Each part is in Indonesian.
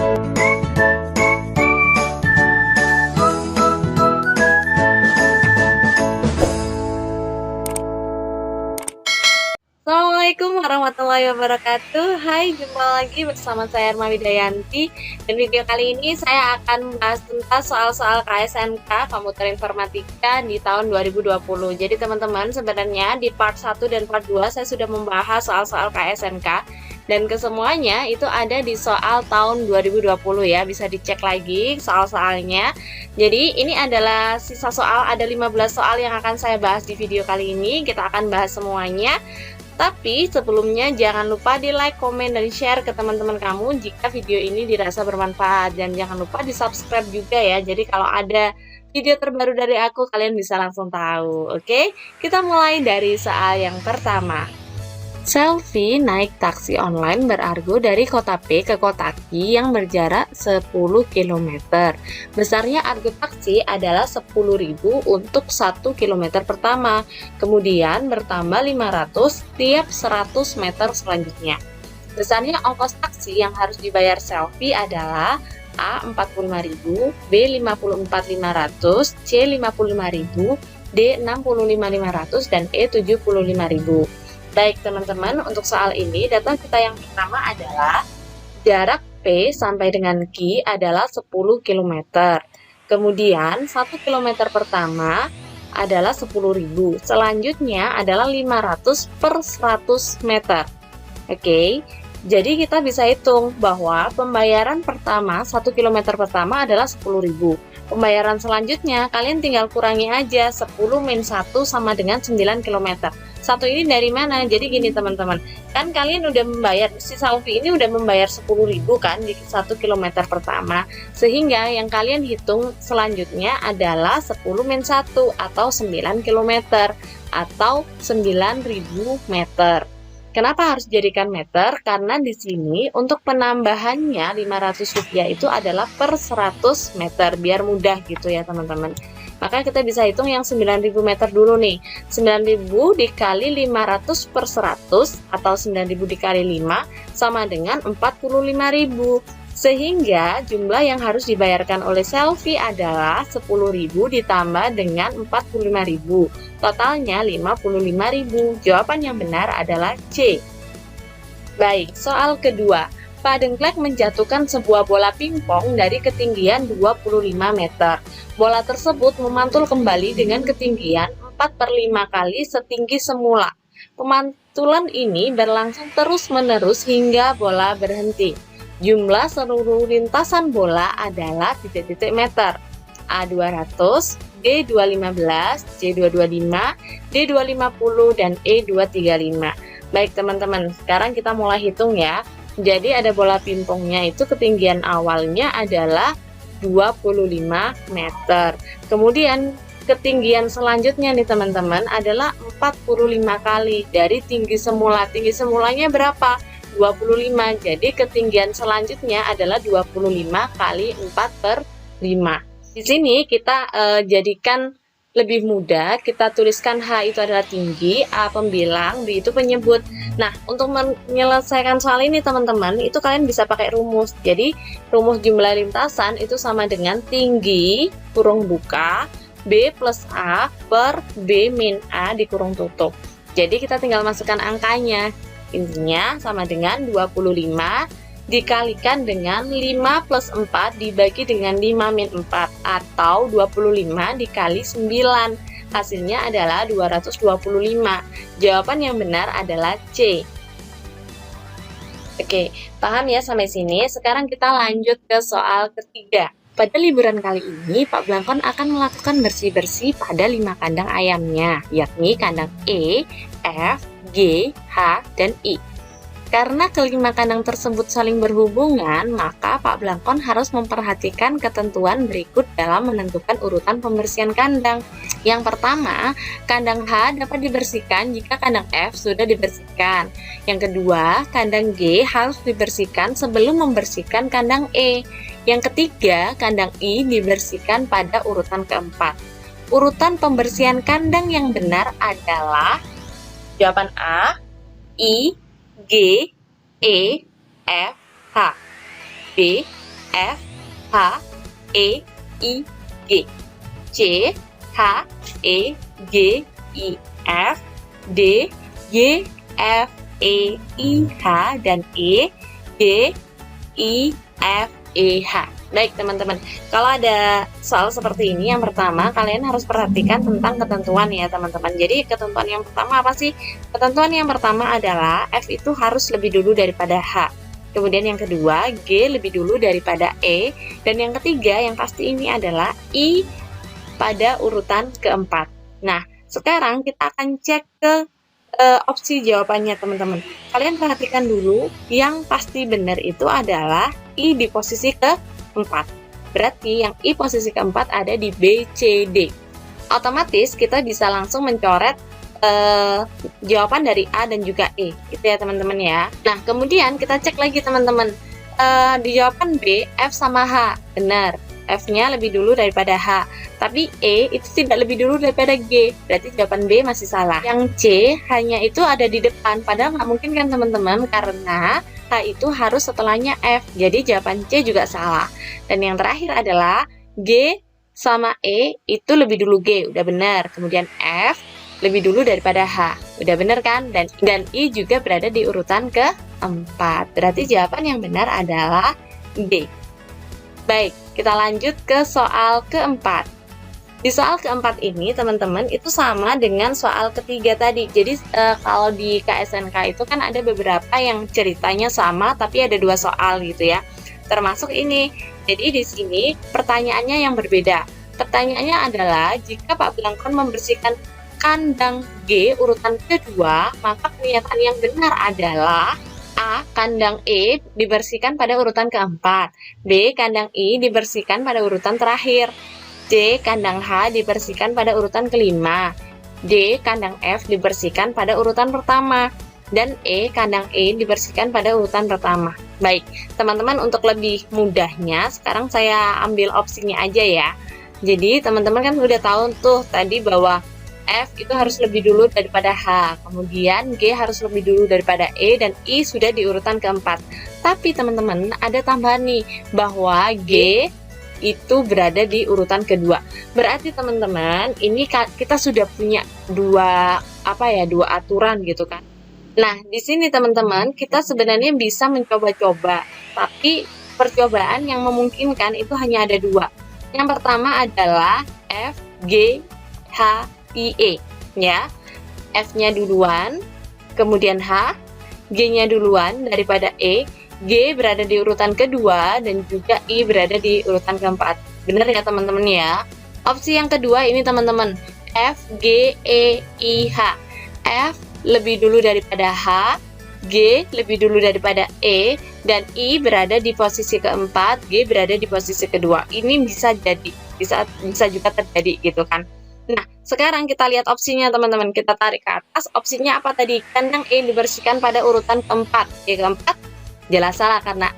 Assalamualaikum warahmatullahi wabarakatuh. Hai, jumpa lagi bersama saya Erma Widayanti. Dan video kali ini saya akan membahas tentang soal-soal KSNK Komputer Informatika di tahun 2020. Jadi teman-teman, sebenarnya di part 1 dan part 2 saya sudah membahas soal-soal KSNK. Dan kesemuanya itu ada di soal tahun 2020 ya, bisa dicek lagi soal-soalnya. Jadi ini adalah sisa soal, ada 15 soal yang akan saya bahas di video kali ini. Kita akan bahas semuanya. Tapi sebelumnya jangan lupa di like, komen, dan share ke teman-teman kamu jika video ini dirasa bermanfaat. Dan jangan lupa di subscribe juga ya, jadi kalau ada video terbaru dari aku kalian bisa langsung tahu. Oke, kita mulai dari soal yang pertama. Selfie naik taksi online berargo dari kota P ke kota Q yang berjarak 10 km. Besarnya argo taksi adalah 10.000 untuk 1 km pertama, kemudian bertambah 500 tiap 100 meter selanjutnya. Besarnya ongkos taksi yang harus dibayar Selfie adalah A 45.000, B 54.500, C 55.000, D 65.500, dan E 75.000. Baik teman-teman, untuk soal ini data kita yang pertama adalah jarak P sampai dengan Q adalah 10 km. Kemudian 1 km pertama adalah 10.000. Selanjutnya adalah 500 per 100 meter. Oke, jadi kita bisa hitung bahwa pembayaran pertama 1 km pertama adalah 10.000. Pembayaran selanjutnya kalian tinggal kurangi aja, 10 min 1 sama dengan 9 km. Satu ini dari mana? Jadi gini teman-teman, kan kalian udah membayar, si Selfie ini udah membayar 10.000 kan di 1 km pertama, sehingga yang kalian hitung selanjutnya adalah 10 min 1 atau 9 km atau 9.000 meter. Kenapa harus dijadikan meter? Karena di sini untuk penambahannya 500 rupiah itu adalah per 100 meter, biar mudah gitu ya teman-teman. Maka kita bisa hitung yang 9.000 meter dulu nih. 9.000 dikali 500 per 100 atau 9.000 dikali 5 sama dengan 45.000. Sehingga jumlah yang harus dibayarkan oleh Selfie adalah 10.000 ditambah dengan 45.000. Totalnya 55.000. Jawaban yang benar adalah C. Baik, soal kedua. Pak Dengklek menjatuhkan sebuah bola pingpong dari ketinggian 25 meter. Bola tersebut memantul kembali dengan ketinggian 4/5 kali setinggi semula. Pemantulan ini berlangsung terus-menerus hingga bola berhenti. Jumlah seluruh lintasan bola adalah titik-titik meter. A 200, B 215, C 225, D 250, dan E 235. Baik teman-teman, sekarang kita mulai hitung ya. Jadi ada bola pingpongnya itu ketinggian awalnya adalah 25 meter. Kemudian ketinggian selanjutnya nih teman-teman adalah 45 kali dari tinggi semula. Tinggi semulanya berapa? 25. Jadi ketinggian selanjutnya adalah 25 kali 4/5. Di sini kita jadikan lebih mudah, kita tuliskan H itu adalah tinggi, A pembilang, B itu penyebut. Nah, untuk menyelesaikan soal ini teman-teman, itu kalian bisa pakai rumus. Jadi, rumus jumlah lintasan itu sama dengan tinggi, kurung buka, B plus A per B min A dikurung tutup. Jadi, kita tinggal masukkan angkanya. Intinya sama dengan 25 dikalikan dengan 5 plus 4 dibagi dengan 5 min 4 atau 25 dikali 9. Hasilnya adalah 225. Jawaban yang benar adalah C. Oke, paham ya sampai sini? Sekarang kita lanjut ke soal ketiga. Pada liburan kali ini, Pak Blangkon akan melakukan bersih-bersih pada 5 kandang ayamnya, yakni kandang E, F, G, H, dan I. Karena kelima kandang tersebut saling berhubungan, maka Pak Blangkon harus memperhatikan ketentuan berikut dalam menentukan urutan pembersihan kandang. Yang pertama, kandang H dapat dibersihkan jika kandang F sudah dibersihkan. Yang kedua, kandang G harus dibersihkan sebelum membersihkan kandang E. Yang ketiga, kandang I dibersihkan pada urutan keempat. Urutan pembersihan kandang yang benar adalah jawaban A, I, G, E, F, H. B, F, H, E, I, G. C, H, E, G, I, F, D, Y, F, E, I, H, dan E, G, I, F, E, H. Baik teman-teman, kalau ada soal seperti ini, yang pertama kalian harus perhatikan tentang ketentuan ya teman-teman. Jadi ketentuan yang pertama apa sih? Ketentuan yang pertama adalah F itu harus lebih dulu daripada H. Kemudian yang kedua, G lebih dulu daripada E. Dan yang ketiga, yang pasti ini adalah I pada urutan keempat. Nah, sekarang kita akan cek ke opsi jawabannya teman-teman. Kalian perhatikan dulu, yang pasti benar itu adalah I di posisi keempat. Berarti yang I posisi keempat ada di B, C, D. Otomatis kita bisa langsung mencoret jawaban dari A dan juga E, gitu ya teman-teman ya. Nah, kemudian kita cek lagi teman-teman. Di jawaban B, F sama H, benar. F-nya lebih dulu daripada H. Tapi E itu tidak lebih dulu daripada G. Berarti jawaban B masih salah. Yang C hanya itu ada di depan. Padahal nggak mungkin kan teman-teman, karena H itu harus setelahnya F. Jadi jawaban C juga salah. Dan yang terakhir adalah G sama E itu lebih dulu G. Udah benar. Kemudian F lebih dulu daripada H. Udah benar kan? Dan I juga berada di urutan keempat. Berarti jawaban yang benar adalah D. Baik, kita lanjut ke soal keempat. Di soal keempat ini, teman-teman, itu sama dengan soal ketiga tadi. Jadi, kalau di KSNK itu kan ada beberapa yang ceritanya sama, tapi ada 2 soal gitu ya. Termasuk ini. Jadi, di sini pertanyaannya yang berbeda. Pertanyaannya adalah, jika Pak Blangkon membersihkan kandang G urutan kedua, maka pernyataan yang benar adalah A. Kandang E dibersihkan pada urutan keempat. B. Kandang I dibersihkan pada urutan terakhir. C. Kandang H dibersihkan pada urutan kelima. D. Kandang F dibersihkan pada urutan pertama. Dan E. Kandang E dibersihkan pada urutan pertama. Baik, teman-teman, untuk lebih mudahnya, sekarang saya ambil opsinya aja ya. Jadi, teman-teman kan udah tahu tuh tadi bahwa F itu harus lebih dulu daripada H, kemudian G harus lebih dulu daripada E, dan I sudah di urutan keempat. Tapi teman-teman, ada tambahan nih, bahwa G itu berada di urutan kedua. Berarti teman-teman, ini kita sudah punya dua aturan gitu kan. Nah, di sini teman-teman, kita sebenarnya bisa mencoba-coba, tapi percobaan yang memungkinkan itu hanya ada 2. Yang pertama adalah F, G, H, I, E, ya. F-nya duluan, kemudian H, G-nya duluan daripada E, G berada di urutan kedua, dan juga I berada di urutan keempat. Benar ya teman-teman ya? Opsi yang kedua ini teman-teman, F, G, E, I, H. F lebih dulu daripada H, G lebih dulu daripada E, dan I berada di posisi keempat, G berada di posisi kedua. Ini bisa juga terjadi gitu kan. Nah, sekarang kita lihat opsinya teman-teman. Kita tarik ke atas. Opsinya apa tadi? Kandang E dibersihkan pada urutan keempat. E keempat jelas salah, karena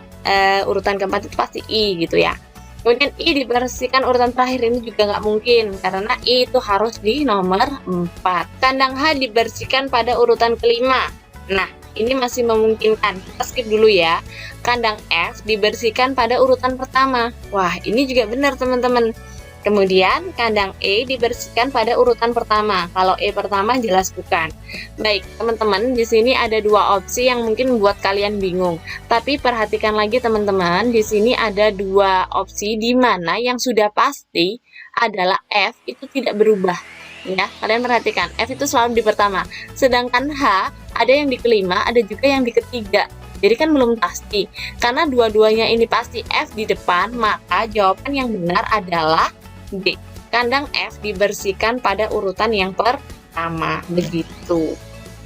urutan keempat itu pasti I gitu ya. Kemudian I dibersihkan urutan terakhir, ini juga nggak mungkin, karena I itu harus di nomor 4. Kandang H dibersihkan pada urutan kelima. Nah, ini masih memungkinkan. Kita skip dulu ya. Kandang F dibersihkan pada urutan pertama. Wah, ini juga benar teman-teman. Kemudian kandang E dibersihkan pada urutan pertama. Kalau E pertama jelas bukan. Baik, teman-teman, di sini ada 2 opsi yang mungkin membuat kalian bingung. Tapi perhatikan lagi teman-teman, di sini ada 2 opsi di mana yang sudah pasti adalah F itu tidak berubah. Ya, kalian perhatikan, F itu selalu di pertama. Sedangkan H ada yang di kelima, ada juga yang di ketiga. Jadi kan belum pasti. Karena dua-duanya ini pasti F di depan, maka jawaban yang benar adalah D. Kandang F dibersihkan pada urutan yang pertama. Begitu.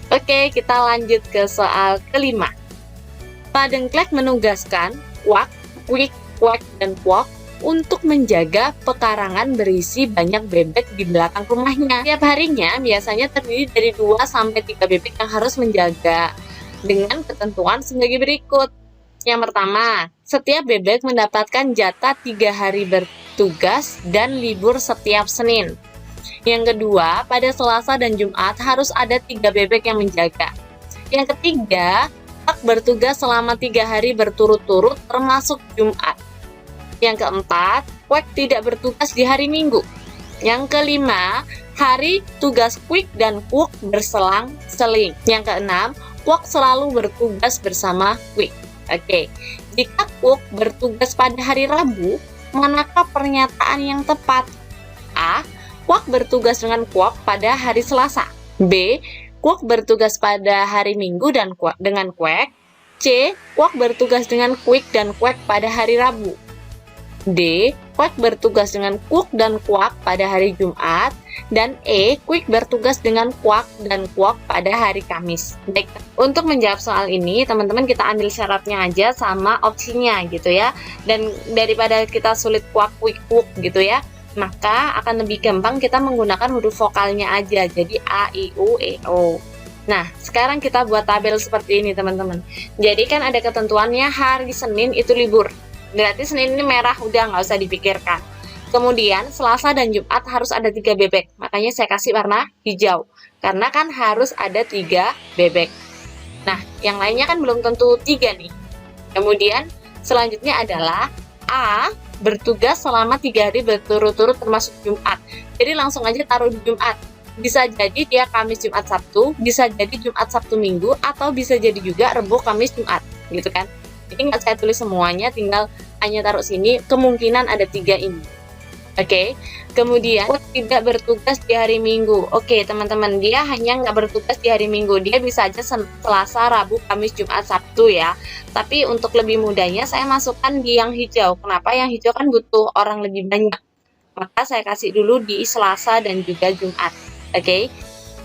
Oke, kita lanjut ke soal kelima. Pak Dengklek menugaskan Wak, Wik, Wak, dan Kwok untuk menjaga pekarangan berisi banyak bebek di belakang rumahnya. Tiap harinya biasanya terdiri dari 2-3 bebek yang harus menjaga, dengan ketentuan sebagai berikut. Yang pertama, setiap bebek mendapatkan jatah 3 hari bertugas dan libur setiap Senin. Yang kedua, pada Selasa dan Jumat harus ada 3 bebek yang menjaga. Yang ketiga, Pak bertugas selama 3 hari berturut-turut termasuk Jumat. Yang keempat, Kwek tidak bertugas di hari Minggu. Yang kelima, hari tugas Kwik dan Kwok berselang-seling. Yang keenam, Kwok selalu bertugas bersama Kwik. Oke, jika Kwok bertugas pada hari Rabu, manakah pernyataan yang tepat? A. Kwok bertugas dengan Kwok pada hari Selasa. B. Kwok bertugas pada hari Minggu dan dengan Kwek. C. Kwok bertugas dengan Kwik dan Kwek pada hari Rabu. D. Kwek bertugas dengan Kwok dan Kwak pada hari Jumat. Dan E. Kwek bertugas dengan Kwak dan Kwok pada hari Kamis. Baik, untuk menjawab soal ini, teman-teman kita ambil syaratnya aja sama opsinya gitu ya. Dan daripada kita sulit Kwak, Kwik, Kwok gitu ya, maka akan lebih gampang kita menggunakan huruf vokalnya aja. Jadi A, I, U, E, O. Nah, sekarang kita buat tabel seperti ini teman-teman. Jadi kan ada ketentuannya hari Senin itu libur. Berarti Senin ini merah, udah nggak usah dipikirkan. Kemudian Selasa dan Jumat harus ada 3 bebek. Makanya saya kasih warna hijau. Karena kan harus ada 3 bebek. Nah, yang lainnya kan belum tentu 3 nih. Kemudian selanjutnya adalah A bertugas selama 3 hari berturut-turut termasuk Jumat. Jadi langsung aja taruh di Jumat. Bisa jadi dia Kamis, Jumat, Sabtu, bisa jadi Jumat, Sabtu, Minggu, atau bisa jadi juga Rebo, Kamis, Jumat, gitu kan. Jadi nggak saya tulis semuanya, tinggal hanya taruh sini, kemungkinan ada 3 ini. Oke, kemudian tidak bertugas di hari Minggu. Oke, teman-teman, dia hanya nggak bertugas di hari Minggu. Dia bisa aja Selasa, Rabu, Kamis, Jumat, Sabtu ya. Tapi untuk lebih mudahnya saya masukkan di yang hijau. Kenapa? Yang hijau kan butuh orang lebih banyak. Maka saya kasih dulu di Selasa dan juga Jumat. Oke.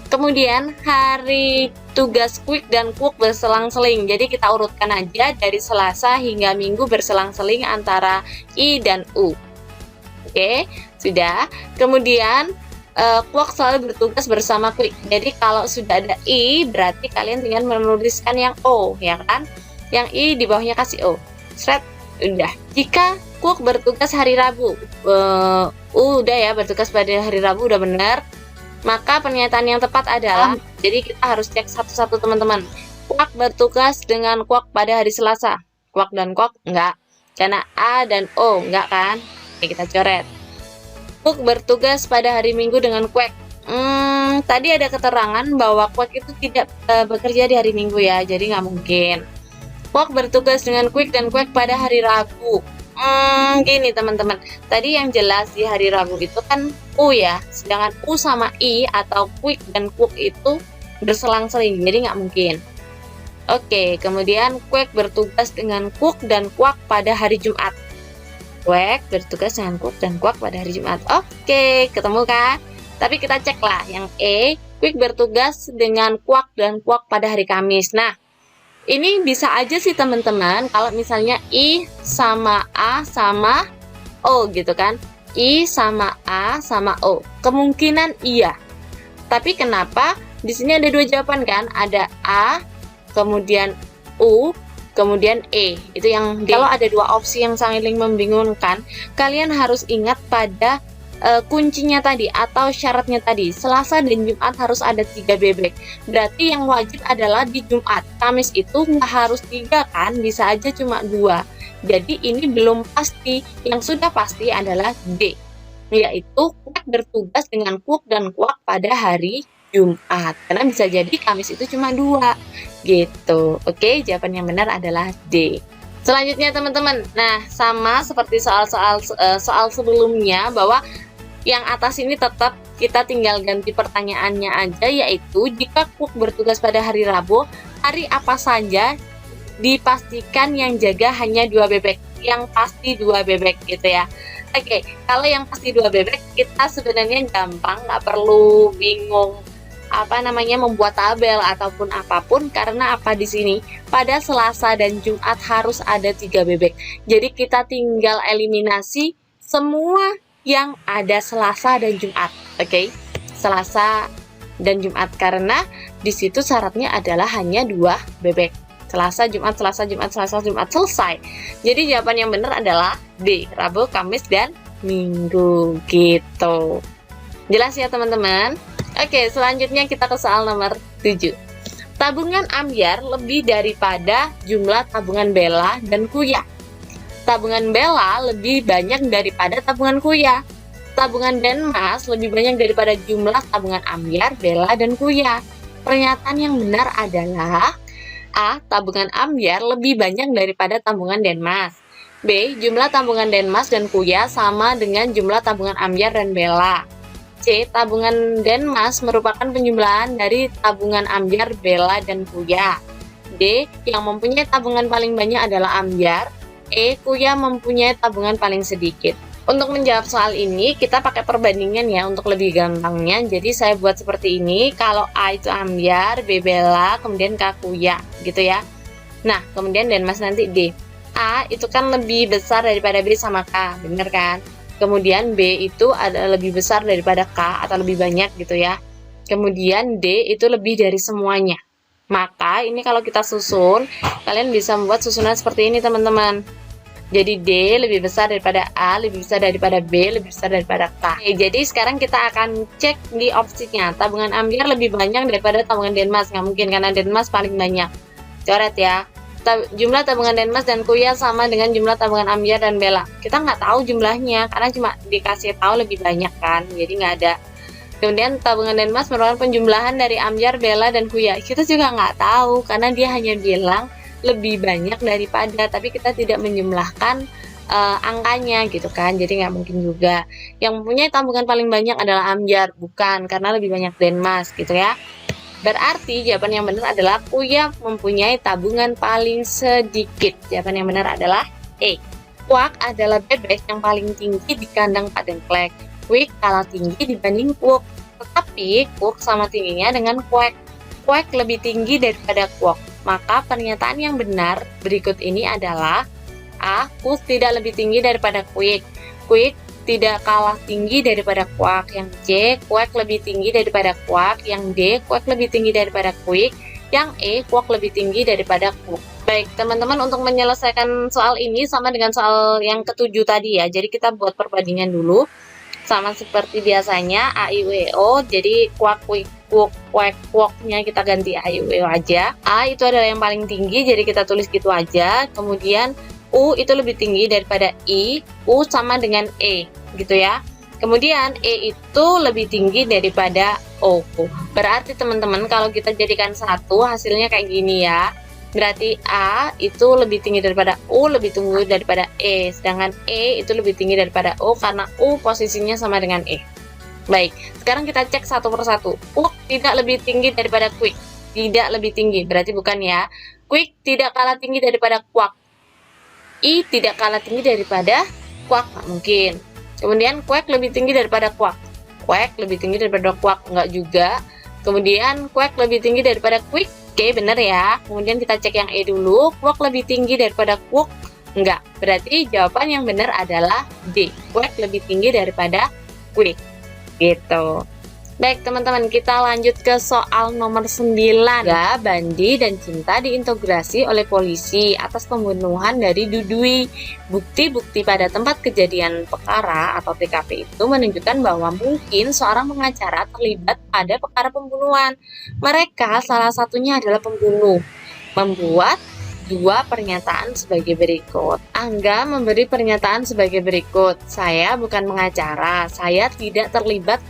Kemudian hari tugas Kwik dan Kwok berselang-seling. Jadi kita urutkan aja dari Selasa hingga Minggu berselang-seling antara I dan U. Oke, sudah. Kemudian Kwok selalu bertugas bersama Kwik. Jadi kalau sudah ada I, berarti kalian tinggal menuliskan yang O, ya kan? Yang I di bawahnya kasih O. Seret, udah. Jika Kwok bertugas hari Rabu, udah ya, bertugas pada hari Rabu udah benar. Maka pernyataan yang tepat adalah, jadi kita harus cek satu-satu teman-teman. Kwak bertugas dengan Kwok pada hari Selasa. Kwak dan Kwok enggak. Karena A dan O enggak kan? Oke, kita coret. Kwok bertugas pada hari Minggu dengan Kwek. Tadi ada keterangan bahwa Kwek itu tidak bekerja di hari Minggu ya, jadi nggak mungkin. Kwok bertugas dengan Kwik dan Kwek pada hari Rabu. Gini teman-teman, tadi yang jelas di hari Rabu itu kan U ya, sedangkan U sama I atau Kwik dan Kwok itu berselang-seling, jadi nggak mungkin. Oke, kemudian Kwek bertugas dengan Kwok dan Kwak pada hari Jumat. Kwek bertugas dengan Kwok dan Kwak pada hari Jumat. Oke, ketemu kan? Tapi kita cek lah, yang E, Kwik bertugas dengan Kwak dan Kwak pada hari Kamis. Nah, ini bisa aja sih teman-teman, kalau misalnya I sama A sama O gitu kan. I sama A sama O. Kemungkinan iya. Tapi kenapa? Di sini ada 2 jawaban kan? Ada A, kemudian U, kemudian E. Itu yang D. Kalau ada 2 opsi yang saling membingungkan, kalian harus ingat pada kuncinya tadi atau syaratnya tadi. Selasa dan Jumat harus ada 3 bebek. Berarti yang wajib adalah di Jumat. Kamis itu nggak harus 3 kan, bisa aja cuma 2. Jadi ini belum pasti. Yang sudah pasti adalah D, yaitu Kwek bertugas dengan Kwok dan Kwak pada hari Jumat. Karena bisa jadi Kamis itu cuma 2 gitu. Oke, jawaban yang benar adalah D. Selanjutnya teman-teman, nah sama seperti soal sebelumnya, bahwa yang atas ini tetap kita tinggal ganti pertanyaannya aja, yaitu jika Kwok bertugas pada hari Rabu, hari apa saja dipastikan yang jaga hanya 2 bebek, yang pasti 2 bebek gitu ya. Oke, kalau yang pasti 2 bebek kita sebenarnya gampang, nggak perlu bingung membuat tabel ataupun apapun, karena apa di sini pada Selasa dan Jumat harus ada 3 bebek. Jadi kita tinggal eliminasi semua yang ada Selasa dan Jumat. Oke, Selasa dan Jumat, karena di situ syaratnya adalah hanya 2 bebek. Selasa, Jumat, Selasa, Jumat, Selasa, Jumat, selesai. Jadi jawaban yang benar adalah D, Rabu, Kamis, dan Minggu gitu. Jelas ya teman-teman? Oke, selanjutnya kita ke soal nomor 7. Tabungan Ambyar lebih daripada jumlah tabungan Bella dan Kuya. Tabungan Bella lebih banyak daripada tabungan Kuya. Tabungan Denmas lebih banyak daripada jumlah tabungan Ambyar, Bella, dan Kuya. Pernyataan yang benar adalah A. Tabungan Ambyar lebih banyak daripada tabungan Denmas. B. Jumlah tabungan Denmas dan Kuya sama dengan jumlah tabungan Ambyar dan Bella. C. Tabungan Denmas merupakan penjumlahan dari tabungan Ambyar, Bella, dan Kuya. D. Yang mempunyai tabungan paling banyak adalah Ambyar. E. Kuya mempunyai tabungan paling sedikit. Untuk menjawab soal ini, kita pakai perbandingan ya untuk lebih gampangnya. Jadi saya buat seperti ini, kalau A itu Ambyar, B Bella, kemudian K Kuya, gitu ya. Nah, kemudian Denmas nanti D. A itu kan lebih besar daripada B sama K, bener kan? Kemudian B itu ada lebih besar daripada K atau lebih banyak gitu ya. Kemudian D itu lebih dari semuanya. Maka ini kalau kita susun, kalian bisa membuat susunan seperti ini teman-teman. Jadi D lebih besar daripada A, lebih besar daripada B, lebih besar daripada K. Oke, jadi sekarang kita akan cek di opsinya. Tabungan Ambyar lebih banyak daripada tabungan Denmas. Nggak mungkin karena Denmas paling banyak. Coret ya. Jumlah tabungan Denmas dan Kuya sama dengan jumlah tabungan Ambyar dan Bella. Kita nggak tahu jumlahnya karena cuma dikasih tahu lebih banyak kan. Jadi nggak ada. Kemudian tabungan Denmas merupakan penjumlahan dari Ambyar, Bella, dan Kuya. Kita juga nggak tahu karena dia hanya bilang lebih banyak daripada, tapi kita tidak menjumlahkan angkanya gitu kan, jadi nggak mungkin juga. Yang mempunyai tabungan paling banyak adalah Ambyar, bukan, karena lebih banyak Denmas gitu ya. Berarti jawaban yang benar adalah Kuya mempunyai tabungan paling sedikit. Jawaban yang benar adalah E. Kuak adalah bebek yang paling tinggi di kandang Pak Dengklek. Kuik kalah tinggi dibanding Kuok, tetapi Kuok sama tingginya dengan Kuek. Kuek lebih tinggi daripada Kuok. Maka pernyataan yang benar berikut ini adalah A. Kuok tidak lebih tinggi daripada Kuik. Kuik tidak kalah tinggi daripada Kuak. Yang C. Kuek lebih tinggi daripada Kuak. Yang D. Kuek lebih tinggi daripada Kuik. Yang E. Kuok lebih tinggi daripada Kuok. Baik teman-teman, untuk menyelesaikan soal ini sama dengan soal yang ketujuh tadi ya. Jadi kita buat perbandingan dulu. Sama seperti biasanya A, I, U, E, O. Jadi kuak, kuik, kuok, kuek, kuoknya kita ganti A, I, U, E, O aja. A itu adalah yang paling tinggi, jadi kita tulis gitu aja. Kemudian U itu lebih tinggi daripada I. U sama dengan E gitu ya. Kemudian E itu lebih tinggi daripada O. Berarti teman-teman kalau kita jadikan satu hasilnya kayak gini ya. Berarti A itu lebih tinggi daripada U, lebih tinggi daripada E. Sedangkan E itu lebih tinggi daripada O karena U posisinya sama dengan E. Baik, sekarang kita cek satu persatu. U tidak lebih tinggi daripada Kuik. Tidak lebih tinggi, berarti bukan ya. Kuik tidak kalah tinggi daripada Kuak. I tidak kalah tinggi daripada Kuak, nggak mungkin. Kemudian Kuek lebih tinggi daripada Kuak. Kuek lebih tinggi daripada Kuak, nggak juga. Kemudian Kuek lebih tinggi daripada Kuik. Oke, bener ya. Kemudian kita cek yang E dulu. Kuok lebih tinggi daripada Kuok? Enggak. Berarti jawaban yang benar adalah D. Kuek lebih tinggi daripada Kuik. Gitu. Baik teman-teman, kita lanjut ke soal nomor 9. Ya, Bandi dan Cinta diintegrasi oleh polisi atas pembunuhan dari Dudui. Bukti-bukti pada tempat kejadian perkara atau TKP itu menunjukkan bahwa mungkin seorang pengacara terlibat pada perkara pembunuhan. Mereka salah satunya adalah pembunuh. Membuat dua pernyataan sebagai berikut. Angga memberi pernyataan sebagai berikut. Saya bukan pengacara, saya tidak terlibat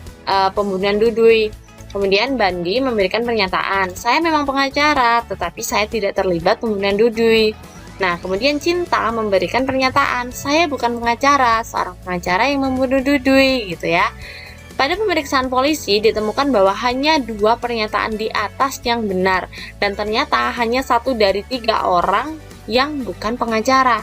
pembunuhan Dudui. Kemudian Bandi memberikan pernyataan, saya memang pengacara, tetapi saya tidak terlibat pembunuhan Dudui. Nah, kemudian Cinta memberikan pernyataan, saya bukan pengacara, seorang pengacara yang membunuh Dudui, gitu ya. Pada pemeriksaan polisi ditemukan bahwa hanya dua pernyataan di atas yang benar, dan ternyata hanya 1 dari 3 orang yang bukan pengacara.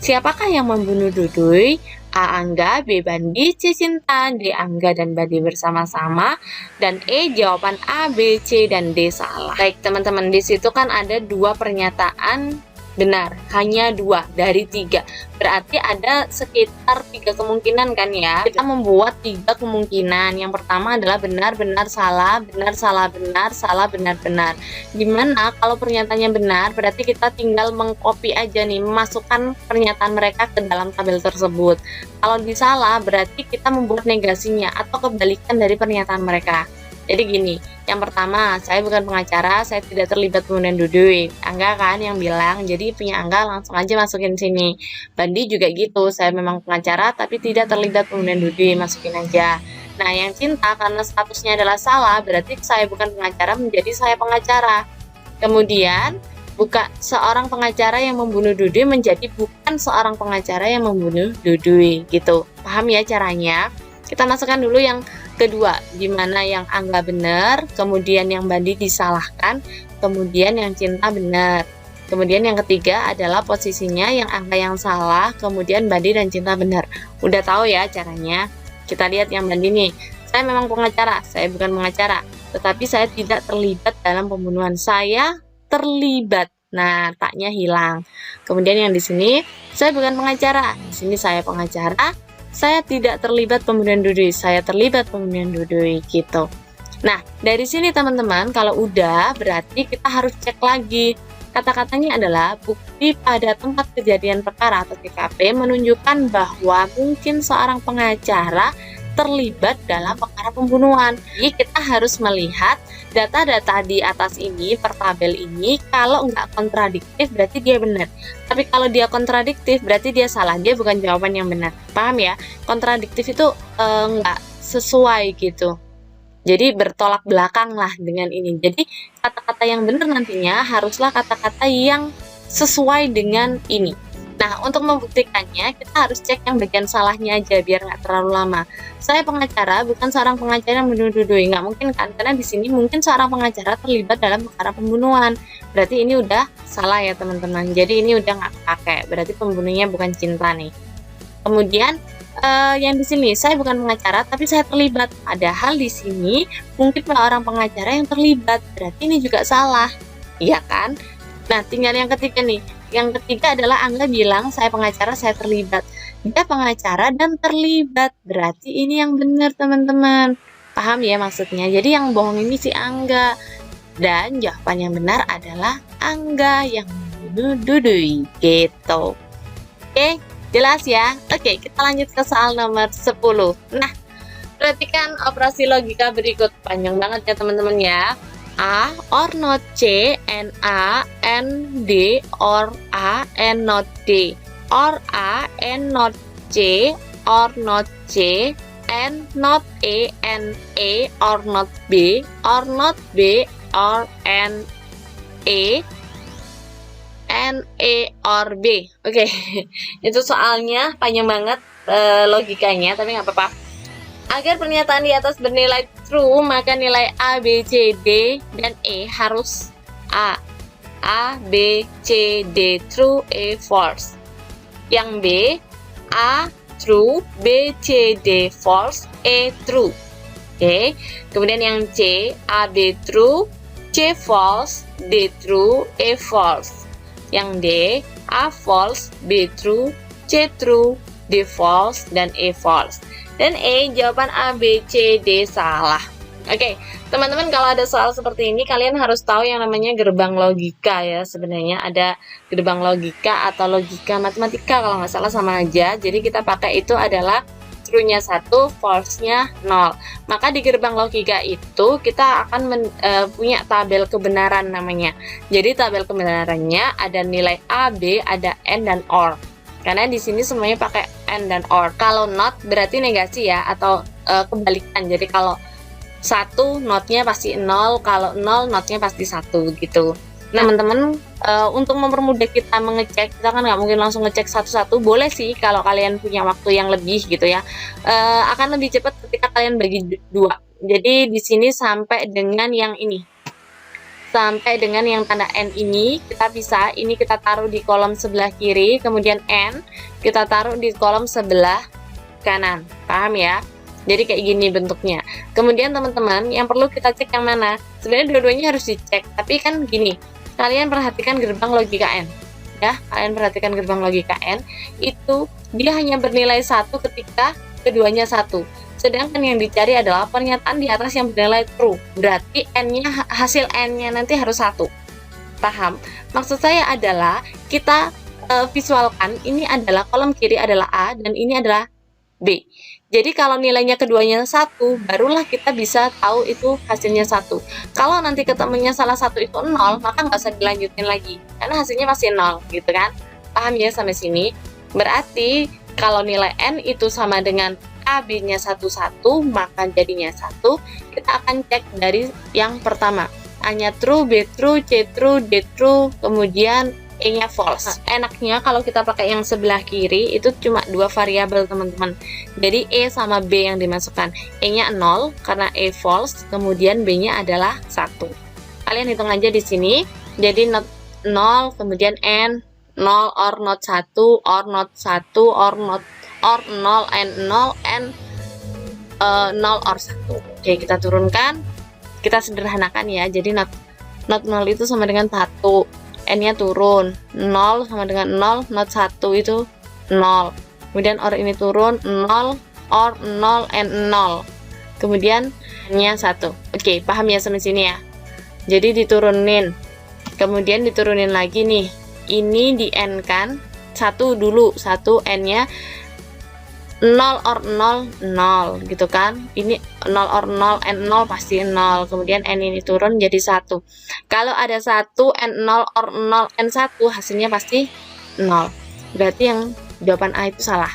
Siapakah yang membunuh Dudui? A. Angga, B. Bandi, C. Cinta, D. Angga dan Bandi bersama-sama, dan E. Jawaban A, B, C, dan D salah. Baik teman-teman, di situ kan ada dua pernyataan benar, hanya 2 dari 3. Berarti ada sekitar 3 kemungkinan kan ya. Kita membuat 3 kemungkinan. Yang pertama adalah benar, benar, salah, benar, salah, benar, salah, benar, benar. Dimana kalau pernyataannya benar, berarti kita tinggal mengcopy aja nih, memasukkan pernyataan mereka ke dalam tabel tersebut. Kalau disalah, berarti kita membuat negasinya atau kebalikan dari pernyataan mereka. Jadi gini, yang pertama, saya bukan pengacara, saya tidak terlibat pemberian duduk. Angga kan yang bilang, jadi punya Angga langsung aja masukin sini. Bandi juga gitu, saya memang pengacara tapi tidak terlibat pemberian duduk, masukin aja. Nah, yang cinta karena statusnya adalah salah, berarti saya bukan pengacara menjadi saya pengacara. Kemudian, bukan seorang pengacara yang membunuh Dudui menjadi bukan seorang pengacara yang membunuh Dudui gitu. Paham ya caranya? Kita masukkan dulu yang kedua, di mana yang Angga benar, kemudian yang Bandi disalahkan, kemudian yang cinta benar. Kemudian yang ketiga adalah posisinya yang Angga yang salah, kemudian Bandi dan cinta benar. Udah tahu ya caranya? Kita lihat yang Bandi nih. Saya memang pengacara, saya bukan pengacara, tetapi saya tidak terlibat dalam pembunuhan. Saya terlibat. Nah, taknya hilang. Kemudian yang di sini, saya bukan pengacara. Di sini saya pengacara. Saya tidak terlibat pembunuhan Dudui, saya terlibat pembunuhan Dudui gitu. Nah, dari sini teman-teman, kalau udah berarti kita harus cek lagi. Kata-katanya adalah bukti pada tempat kejadian perkara atau TKP menunjukkan bahwa mungkin seorang pengacara terlibat dalam perkara pembunuhan. Jadi kita harus melihat data-data di atas ini, per tabel ini, kalau nggak kontradiktif berarti dia benar. Tapi kalau dia kontradiktif berarti dia salah, dia bukan jawaban yang benar. Paham ya? Kontradiktif itu nggak sesuai gitu. Jadi bertolak belakang lah dengan ini. Jadi kata-kata yang benar nantinya haruslah kata-kata yang sesuai dengan ini. Nah, untuk membuktikannya, kita harus cek yang bagian salahnya aja, biar nggak terlalu lama. Saya pengacara, bukan seorang pengacara yang membunuh-dudui. Nggak mungkin kan, karena di sini mungkin seorang pengacara terlibat dalam perkara pembunuhan. Berarti ini udah salah ya, teman-teman. Jadi ini udah nggak pakai, berarti pembunuhnya bukan cinta nih. Kemudian, yang di sini, saya bukan pengacara, tapi saya terlibat. Padahal di sini, mungkin orang pengacara yang terlibat. Berarti ini juga salah. Iya kan? Nah, tinggal yang ketiga nih. Yang ketiga adalah Angga bilang saya pengacara, saya terlibat. Dia pengacara dan terlibat. Berarti ini yang benar, teman-teman. Paham ya maksudnya? Jadi yang bohong ini si Angga. Dan jawaban yang benar adalah Angga yang membunuh Dudui. Gitu. Oke, jelas ya? Oke, kita lanjut ke soal nomor 10. Nah, perhatikan operasi logika berikut. Panjang banget ya, teman-teman ya. A or not C, N A, N D or A, N not D, or A, N not C, or not C, N not A, N A, or not B, or not B, or N A, N A or B. Oke, itu soalnya panjang banget logikanya, tapi nggak apa-apa. Agar pernyataan di atas bernilai true, maka nilai A, B, C, D, dan E harus A. A, B, C, D, true, E, false. Yang B, A, true, B, C, D, false, E, true. Oke. Kemudian yang C, A, B, true, C, false, D, true, E, false. Yang D, A, false, B, true, C, true, D, false, dan E, false. Dan E, jawaban A, B, C, D salah. Oke, teman-teman, kalau ada soal seperti ini, kalian harus tahu yang namanya gerbang logika ya. Sebenarnya ada gerbang logika atau logika matematika, kalau nggak salah sama aja. Jadi kita pakai itu adalah true-nya 1, false-nya 0. Maka di gerbang logika itu kita akan punya tabel kebenaran namanya. Jadi tabel kebenarannya ada nilai A, B, ada N, dan OR. Karena di sini semuanya pakai and dan or. Kalau not berarti negasi ya, atau kebalikan. Jadi kalau 1 notnya pasti 0, kalau 0 notnya pasti 1 gitu. Nah, teman-teman, untuk mempermudah kita mengecek, kita kan nggak mungkin langsung ngecek satu-satu. Boleh sih kalau kalian punya waktu yang lebih gitu ya. Akan lebih cepat ketika kalian bagi 2. Jadi di sini sampai dengan yang ini. Sampai dengan yang tanda N ini, kita bisa, ini kita taruh di kolom sebelah kiri, kemudian N kita taruh di kolom sebelah kanan. Paham ya? Jadi kayak gini bentuknya. Kemudian teman-teman, yang perlu kita cek yang mana? Sebenarnya dua-duanya harus dicek, tapi kan gini, kalian perhatikan gerbang logika N. Ya, kalian perhatikan gerbang logika N, itu dia hanya bernilai 1 ketika keduanya 1. Sedangkan yang dicari adalah pernyataan di atas yang bernilai true. Berarti N-nya, hasil N-nya nanti harus 1. Paham? Maksud saya adalah kita visualkan ini adalah kolom kiri adalah A dan ini adalah B. Jadi kalau nilainya keduanya 1, barulah kita bisa tahu itu hasilnya 1. Kalau nanti ketemunya salah satu itu 0, maka nggak usah dilanjutin lagi, karena hasilnya masih 0, gitu kan? Paham ya sampai sini? Berarti kalau nilai N itu sama dengan A, B-nya 1, maka jadinya 1. Kita akan cek dari yang pertama. A-nya true, B true, C true, D true, kemudian E-nya false. Enaknya kalau kita pakai yang sebelah kiri itu cuma 2 variabel, teman-teman. Jadi E sama B yang dimasukkan. E-nya 0 karena E false, kemudian B-nya adalah 1. Kalian hitung aja di sini. Jadi not 0, kemudian N 0 or not 1 or not 1 or not or 0 and 0 and 0 or 1. Oke, kita turunkan. Kita sederhanakan ya. Jadi not 0 itu sama dengan 1. N-nya turun, 0 sama dengan 0, not 1 itu 0. Kemudian or ini turun, 0, or 0 and 0. Kemudian N-nya 1. Oke, paham ya sampai sini ya? Jadi diturunin. Kemudian diturunin lagi nih. Ini di N kan, 1 dulu, 1 N-nya 0 or 0, 0 gitu kan. Ini 0 or 0 and 0 pasti 0. Kemudian N ini turun jadi 1. Kalau ada 1 and 0 or 0 and 1, hasilnya pasti 0. Berarti yang jawaban A itu salah.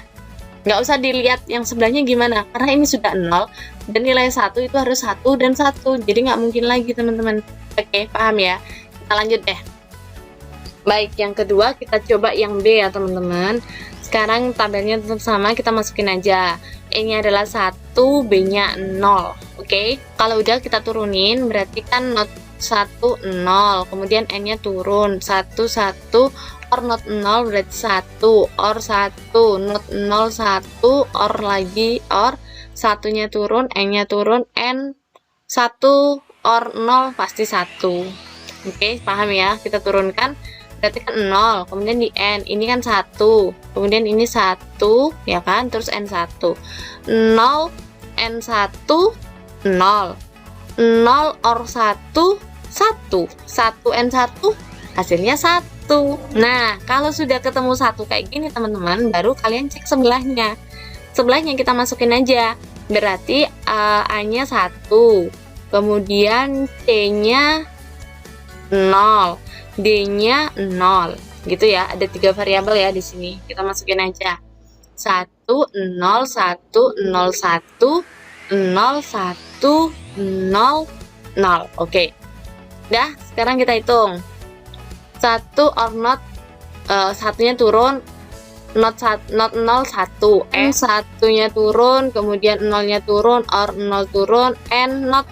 Nggak usah dilihat yang sebelahnya gimana, karena ini sudah 0 dan nilai 1 itu harus 1 dan 1. Jadi nggak mungkin lagi, teman-teman. Oke, paham ya? Kita lanjut deh. Baik, yang kedua kita coba yang B ya, teman-teman. Sekarang tabelnya tetap sama, kita masukin aja. E-nya adalah 1, B-nya 0. Oke, kalau udah kita turunin, berarti kan not 1, 0. Kemudian N-nya turun, 1, 1, or not 0 berarti 1, or 1, not 0, 1, or lagi, or 1-nya turun, N-nya turun, N 1, or 0 pasti 1. Oke, paham ya? Kita turunkan. Berarti kan 0, kemudian di N, ini kan 1, kemudian ini 1, ya kan, terus N1, 0, N1, 0, 0 or 1, 1, 1 N1, hasilnya 1. Nah, kalau sudah ketemu 1 kayak gini, teman-teman, baru kalian cek sebelahnya. Sebelahnya kita masukin aja, berarti A-nya 1, kemudian C-nya 0, D-nya 0, gitu ya. Ada 3 variabel ya di sini. Kita masukin aja. 1, 0, 1, 0, 1, 0, 1, 0, 0. Oke. Udah, sekarang kita hitung. 1 or not, 1-nya turun, not 0, 1. N 1-nya turun, kemudian 0-nya turun, or 0 turun, N not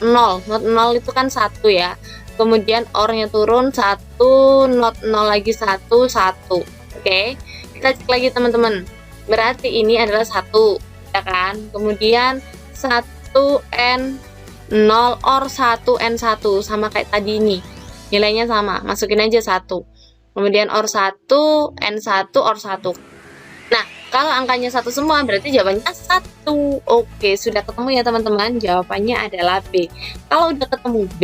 0. Not 0 itu kan 1 ya. Kemudian or-nya turun, 1, not 0 lagi 1, 1. Oke, kita cek lagi, teman-teman. Berarti ini adalah 1, ya kan? Kemudian 1 N 0 or 1 N1 sama kayak tadi ini. Nilainya sama, masukin aja 1. Kemudian or 1 N1 or 1. Nah, kalau angkanya 1 semua berarti jawabannya 1. Oke, sudah ketemu ya, teman-teman. Jawabannya adalah B. Kalau udah ketemu B,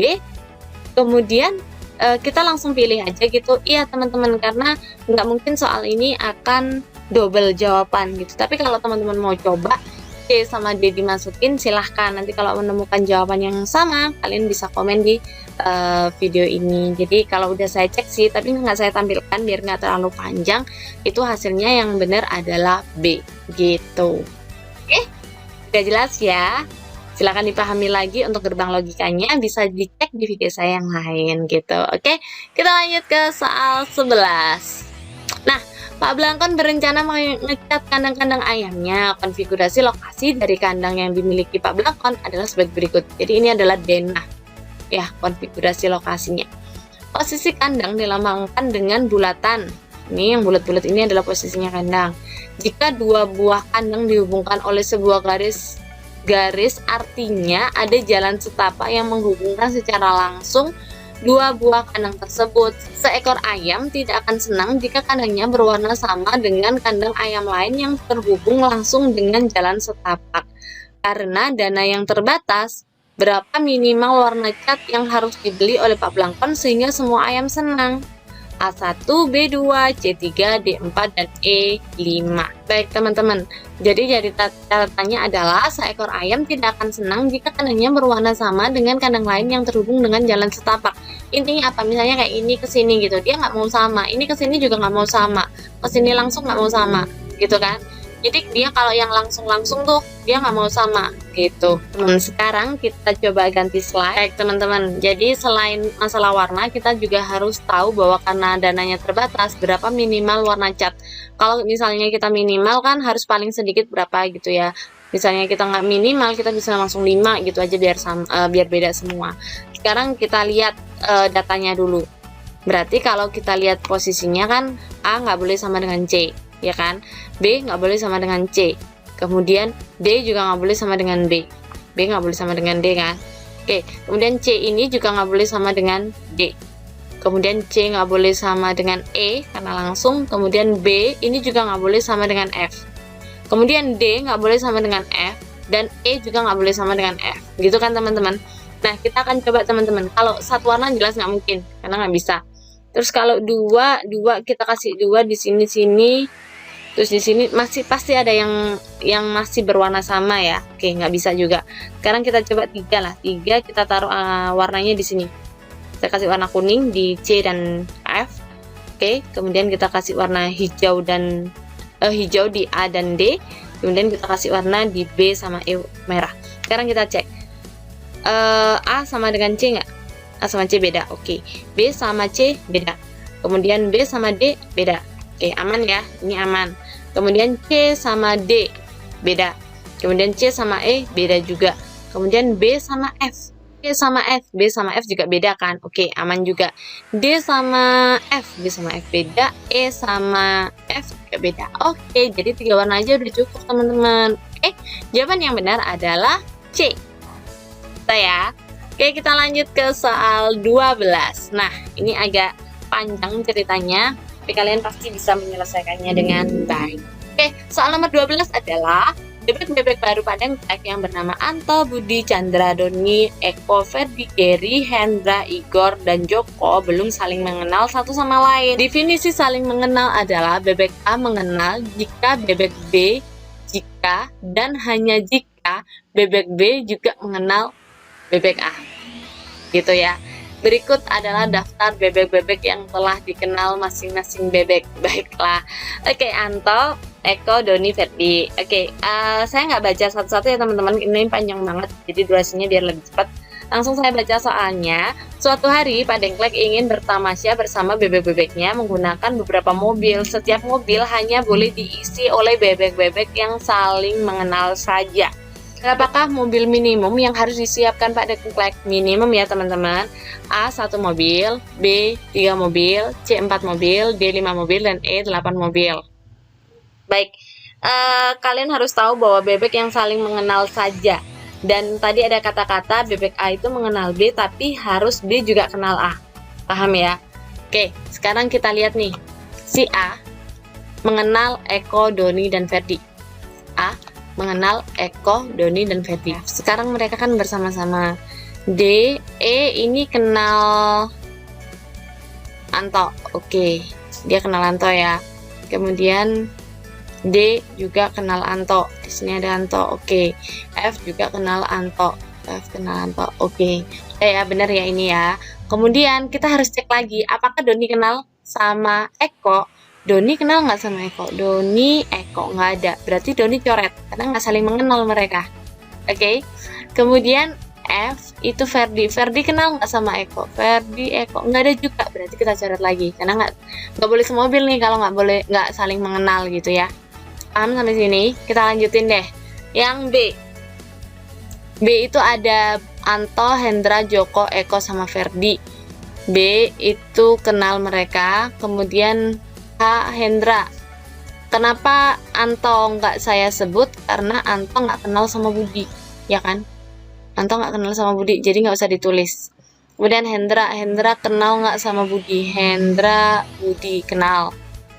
kemudian kita langsung pilih aja gitu. Iya, teman-teman, karena nggak mungkin soal ini akan double jawaban gitu. Tapi kalau teman-teman mau coba C sama D dimasukin, silahkan. Nanti kalau menemukan jawaban yang sama, kalian bisa komen di video ini. Jadi kalau udah saya cek sih, tapi nggak saya tampilkan biar nggak terlalu panjang, itu hasilnya yang benar adalah B gitu. Oke, udah jelas ya? Silahkan dipahami lagi untuk gerbang logikanya, bisa dicek di video saya yang lain gitu. Oke, kita lanjut ke soal 11. Nah, Pak Blangkon berencana mengecat kandang-kandang ayamnya. Konfigurasi lokasi dari kandang yang dimiliki Pak Blangkon adalah sebagai berikut. Jadi ini adalah denah, ya, konfigurasi lokasinya. Posisi kandang dilambangkan dengan bulatan. Ini yang bulat-bulat ini adalah posisinya kandang. Jika dua buah kandang dihubungkan oleh sebuah garis artinya ada jalan setapak yang menghubungkan secara langsung dua buah kandang tersebut. Seekor ayam tidak akan senang jika kandangnya berwarna sama dengan kandang ayam lain yang terhubung langsung dengan jalan setapak. Karena dana yang terbatas, berapa minimal warna cat yang harus dibeli oleh Pak Blangkon sehingga semua ayam senang? A1, B2, C3, D4, dan E5. Baik teman-teman, jadi catatannya adalah seekor ayam tidak akan senang jika kandangnya berwarna sama dengan kandang lain yang terhubung dengan jalan setapak. Intinya apa? Misalnya kayak ini ke sini gitu, dia nggak mau sama, ini ke sini juga nggak mau sama, ke sini langsung nggak mau sama, gitu kan? Jadi dia kalau yang langsung tuh dia nggak mau sama gitu. Sekarang kita coba ganti slide. Baik teman-teman, jadi selain masalah warna, kita juga harus tahu bahwa karena dananya terbatas, berapa minimal warna cat. Kalau misalnya kita minimal kan harus paling sedikit berapa gitu ya. Misalnya kita nggak minimal, kita bisa langsung 5 gitu aja biar beda semua. Sekarang kita lihat datanya dulu. Berarti kalau kita lihat posisinya kan A nggak boleh sama dengan C, ya kan? B nggak boleh sama dengan C, kemudian D juga nggak boleh sama dengan B nggak boleh sama dengan D kan. Oke, kemudian C ini juga nggak boleh sama dengan D, kemudian C nggak boleh sama dengan E karena langsung, kemudian B ini juga nggak boleh sama dengan F, kemudian D nggak boleh sama dengan F, dan E juga nggak boleh sama dengan F, gitu kan teman-teman. Nah, kita akan coba teman-teman, kalau satu warna jelas nggak mungkin karena nggak bisa. Terus kalau dua kita kasih 2 di sini, terus di sini masih pasti ada yang masih berwarna sama ya. Oke, nggak bisa juga. Sekarang kita coba 3 lah. 3 kita taruh warnanya di sini. Saya kasih warna kuning di C dan F. Oke, kemudian kita kasih warna hijau di A dan D. Kemudian kita kasih warna di B sama E merah. Sekarang kita cek. A sama dengan C nggak? A sama C beda. Oke. B sama C beda. Kemudian B sama D beda. Oke, aman ya. Ini aman. Kemudian C sama D beda. Kemudian C sama E beda juga. Kemudian B sama F. B sama F juga beda kan. Oke, aman juga. D sama F beda. E sama F juga beda. Oke, jadi 3 warna aja udah cukup teman-teman. Oke, jawaban yang benar adalah C. Ya. Oke, kita lanjut ke soal 12. Nah, ini agak panjang ceritanya, tapi kalian pasti bisa menyelesaikannya dengan baik. Oke, soal nomor 12 adalah bebek-bebek baru Padang yang bernama Anto, Budi, Chandra, Doni, Eko, Ferdi, Geri, Hendra, Igor, dan Joko belum saling mengenal satu sama lain. Definisi saling mengenal adalah bebek A mengenal jika bebek B, jika dan hanya jika bebek B juga mengenal bebek A, gitu ya. Berikut adalah daftar bebek-bebek yang telah dikenal masing-masing bebek. Baiklah. Oke, Anto, Eko, Doni, Ferdi. Oke, saya nggak baca satu-satu ya teman-teman, ini panjang banget, jadi durasinya biar lebih cepat. Langsung saya baca soalnya. Suatu hari Pak Dengklek ingin bertamasya bersama bebek-bebeknya menggunakan beberapa mobil. Setiap mobil hanya boleh diisi oleh bebek-bebek yang saling mengenal saja. Berapakah mobil minimum yang harus disiapkan Pak Dengklek? Minimum ya teman-teman. A 1 mobil, B 3 mobil, C 4 mobil, D 5 mobil, dan E 8 mobil. Baik, kalian harus tahu bahwa bebek yang saling mengenal saja. Dan tadi ada kata-kata bebek A itu mengenal B, tapi harus B juga kenal A. Paham ya? Oke, sekarang kita lihat nih. Si A mengenal Eko, Doni, dan Ferdi. A mengenal Eko, Doni, dan Ferdi. Sekarang mereka kan bersama-sama. D, E ini kenal Anto. Oke, dia kenal Anto ya. Kemudian D juga kenal Anto. Di sini ada Anto. Oke. F juga kenal Anto. F kenal Anto. Oke. Ya benar ya ini ya. Kemudian kita harus cek lagi, apakah Doni kenal sama Eko? Doni kenal nggak sama Eko? Doni, Eko nggak ada. Berarti Doni coret karena nggak saling mengenal mereka. Oke. Kemudian F itu Ferdi. Ferdi kenal nggak sama Eko? Ferdi, Eko nggak ada juga. Berarti kita coret lagi karena nggak boleh semobil nih kalau nggak saling mengenal gitu ya. Paham sampai sini? Kita lanjutin deh. Yang B. B itu ada Anto, Hendra, Joko, Eko, sama Ferdi. B itu kenal mereka. Kemudian H, Hendra. Kenapa Anto nggak saya sebut? Karena Anto nggak kenal sama Budi, ya kan? Anto nggak kenal sama Budi, jadi nggak usah ditulis. Kemudian Hendra kenal nggak sama Budi? Hendra, Budi kenal.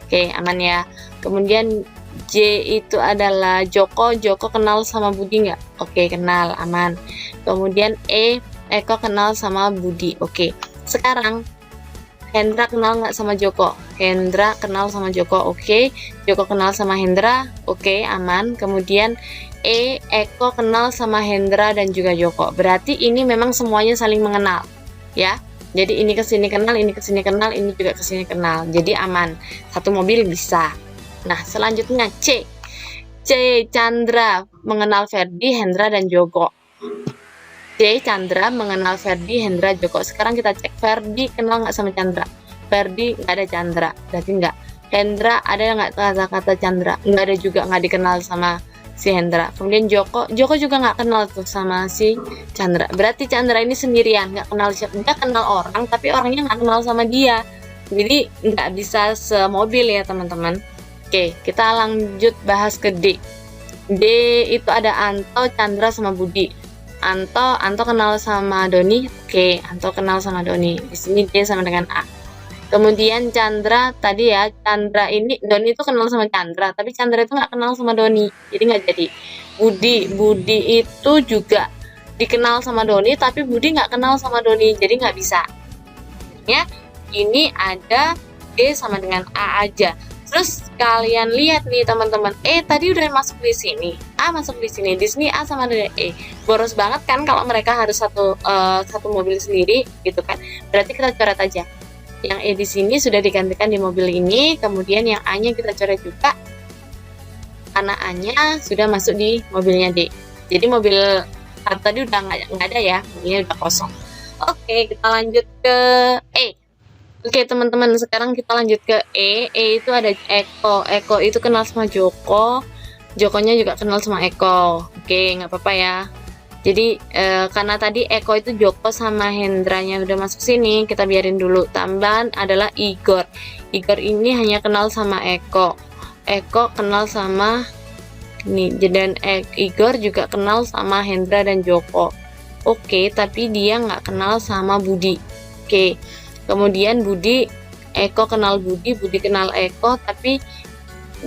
Oke, aman ya. Kemudian J itu adalah Joko kenal sama Budi nggak? Oke, kenal, aman. Kemudian E, Eko kenal sama Budi. Oke, sekarang Hendra kenal nggak sama Joko? Hendra kenal sama Joko, oke. Joko kenal sama Hendra, oke, aman. Kemudian Eko kenal sama Hendra dan juga Joko. Berarti ini memang semuanya saling mengenal, ya. Jadi ini kesini kenal, ini kesini kenal, ini juga kesini kenal. Jadi aman, satu mobil bisa. Nah, selanjutnya C. Chandra mengenal Ferdi, Hendra, dan Joko. Chandra mengenal Ferdi, Hendra, Joko. Sekarang kita cek Ferdi kenal nggak sama Chandra. Ferdi nggak ada Chandra, berarti nggak. Hendra ada nggak kata-kata Chandra? Nggak ada juga, nggak dikenal sama si Hendra. Kemudian Joko juga nggak kenal tuh sama si Chandra. Berarti Chandra ini sendirian, nggak kenal siapa. Dia kenal orang, tapi orangnya nggak kenal sama dia. Jadi nggak bisa semobil ya teman-teman. Oke, kita lanjut bahas ke D. D itu ada Anto, Chandra, sama Budi. Anto kenal sama Doni. Oke, Anto kenal sama Doni. Di sini D sama dengan A. Kemudian Chandra tadi ya, Chandra ini Doni itu kenal sama Chandra, tapi Chandra itu nggak kenal sama Doni, jadi nggak jadi. Budi itu juga dikenal sama Doni, tapi Budi nggak kenal sama Doni, jadi nggak bisa. Ya, ini ada D sama dengan A aja. Terus kalian lihat nih teman-teman, tadi udah masuk di sini, A masuk di sini A sama dengan E. Boros banget kan kalau mereka harus satu mobil sendiri gitu kan. Berarti kita coret aja. Yang E di sini sudah digantikan di mobil ini, kemudian yang A-nya kita coret juga karena A-nya sudah masuk di mobilnya D. Jadi mobil tadi udah nggak ada ya, mobilnya udah kosong. Oke, kita lanjut ke E. Oke teman-teman, sekarang kita lanjut ke E. E itu ada Eko. Eko itu kenal sama Joko. Jokonya juga kenal sama Eko. Oke, nggak apa-apa ya. Jadi karena tadi Eko itu Joko sama Hendranya udah masuk sini, kita biarin dulu. Tambahan adalah Igor. Igor ini hanya kenal sama Eko. Eko kenal sama ini, dan Igor juga kenal sama Hendra dan Joko. Oke, tapi dia nggak kenal sama Budi. Oke. Kemudian Eko kenal Budi kenal Eko, tapi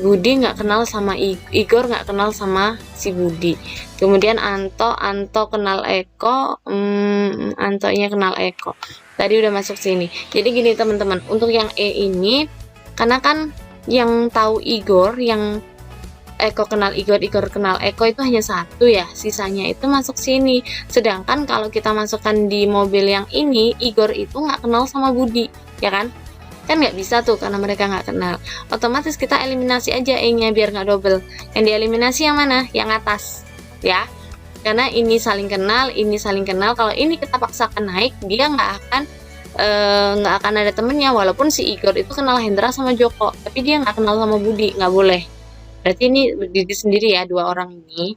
Budi nggak kenal sama Igor, nggak kenal sama si Budi. Kemudian Anto kenal Eko, Antonya kenal Eko. Tadi udah masuk sini. Jadi gini teman-teman, untuk yang E ini, karena kan yang tahu Igor, yang Eko kenal Igor kenal Eko itu hanya satu ya, sisanya itu masuk sini. Sedangkan kalau kita masukkan di mobil yang ini, Igor itu nggak kenal sama Budi, ya kan? Kan nggak bisa tuh karena mereka nggak kenal. Otomatis kita eliminasi aja E-nya biar nggak double. Yang dieliminasi yang mana? Yang atas, ya. Karena ini saling kenal, ini saling kenal. Kalau ini kita paksakan naik, dia nggak akan ada temennya. Walaupun si Igor itu kenal Hendra sama Joko, tapi dia nggak kenal sama Budi, nggak boleh. Berarti ini berdiri sendiri ya dua orang ini.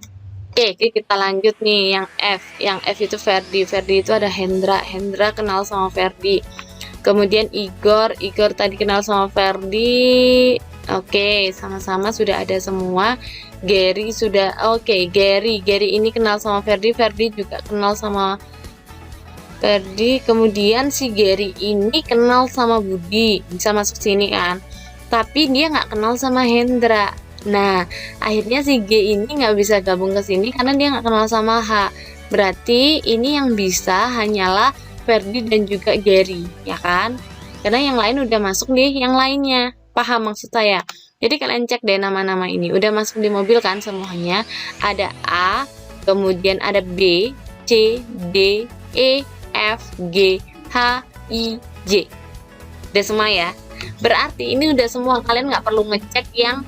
Oke, kita lanjut nih yang F. Yang F itu Ferdi. Ferdi itu ada Hendra. Hendra kenal sama Ferdi. Kemudian Igor tadi kenal sama Ferdi. Oke, sama-sama sudah ada semua. Gary sudah. Oke, Gary ini kenal sama Ferdi. Ferdi juga kenal sama Ferdi. Kemudian si Gary ini kenal sama Budi. Bisa masuk sini kan? Tapi dia nggak kenal sama Hendra. Nah, akhirnya si G ini nggak bisa gabung ke sini karena dia nggak kenal sama H. Berarti ini yang bisa hanyalah Ferdi dan juga Gary, ya kan? Karena yang lain udah masuk di yang lainnya. Paham maksud saya? Jadi kalian cek deh nama-nama ini. Udah masuk di mobil kan semuanya? Ada A, kemudian ada B, C, D, E, F, G, H, I, J. Udah semua ya? Berarti ini udah semua. Kalian nggak perlu ngecek yang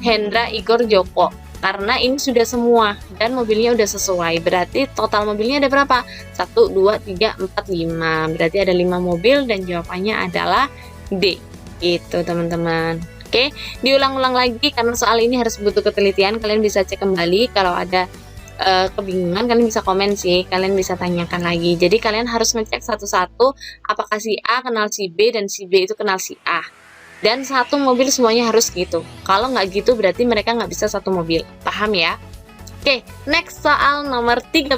Hendra, Igor, Joko, karena ini sudah semua dan mobilnya udah sesuai. Berarti total mobilnya ada berapa? 1, 2, 3, 4, 5. Berarti ada 5 mobil dan jawabannya adalah D. Itu teman-teman. Oke, diulang-ulang lagi karena soal ini harus butuh ketelitian. Kalian bisa cek kembali. Kalau ada kebingungan kalian bisa komen sih, kalian bisa tanyakan lagi. Jadi kalian harus ngecek satu-satu apakah si A kenal si B dan si B itu kenal si A. Dan satu mobil semuanya harus gitu. Kalau nggak gitu berarti mereka nggak bisa satu mobil. Paham ya? Oke, next soal nomor 13.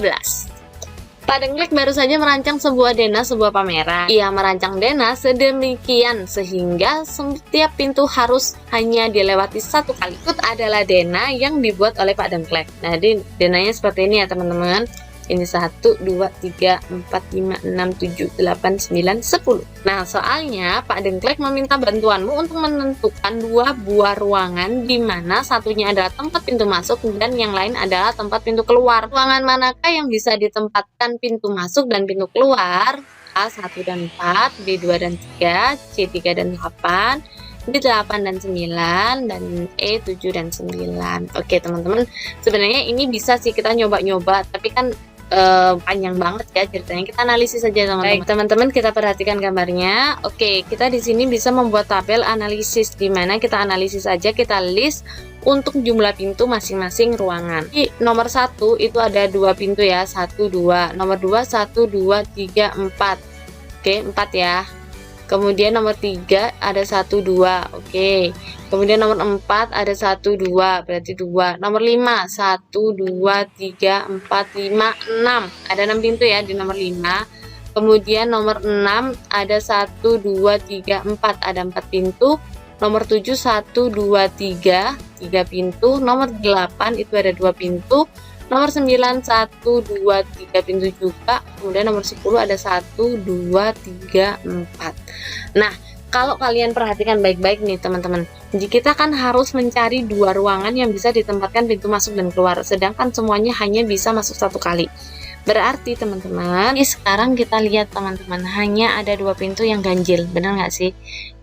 Pak Dengklek baru saja merancang sebuah dena, sebuah pameran. Ia merancang dena sedemikian sehingga setiap pintu harus hanya dilewati satu kali. Itu adalah dena yang dibuat oleh Pak Dengklek. Nah, denanya seperti ini ya teman-teman. Ini 1, 2, 3, 4, 5, 6, 7, 8, 9, 10. Nah, soalnya Pak Dengklek meminta bantuanmu untuk menentukan 2 buah ruangan di mana satunya adalah tempat pintu masuk dan yang lain adalah tempat pintu keluar. Ruangan manakah yang bisa ditempatkan pintu masuk dan pintu keluar? A 1 dan 4, B 2 dan 3, C 3 dan 8, D 8 dan 9, dan E 7 dan 9. Oke teman-teman, sebenarnya ini bisa sih kita nyoba-nyoba, tapi kan panjang banget ya ceritanya. Kita analisis saja teman-teman. Baik teman-teman, kita perhatikan gambarnya. Oke, kita di sini bisa membuat tabel analisis, di mana kita analisis aja, kita list untuk jumlah pintu masing-masing ruangan. Di nomor 1 itu ada 2 pintu ya, 1, 2. Nomor 2, 1, 2, 3, 4. Oke, 4 ya. Kemudian nomor 3 ada 1, 2. Oke. Kemudian nomor 4 ada 1, 2, berarti 2. Nomor 5, 1, 2, 3, 4, 5, 6. Ada 6 pintu ya di nomor 5. Kemudian nomor 6 ada 1, 2, 3, 4. Ada 4 pintu. Nomor 7, 1, 2, 3, 3 pintu. Nomor 8 itu ada 2 pintu. Nomor 9, 1, 2, 3 pintu juga. Kemudian nomor 10 ada 1, 2, 3, 4. Nah, kalau kalian perhatikan baik-baik nih teman-teman, jadi kita kan harus mencari 2 ruangan yang bisa ditempatkan pintu masuk dan keluar, sedangkan semuanya hanya bisa masuk 1 kali. Berarti teman-teman, sekarang kita lihat teman-teman, hanya ada 2 pintu yang ganjil, benar nggak sih?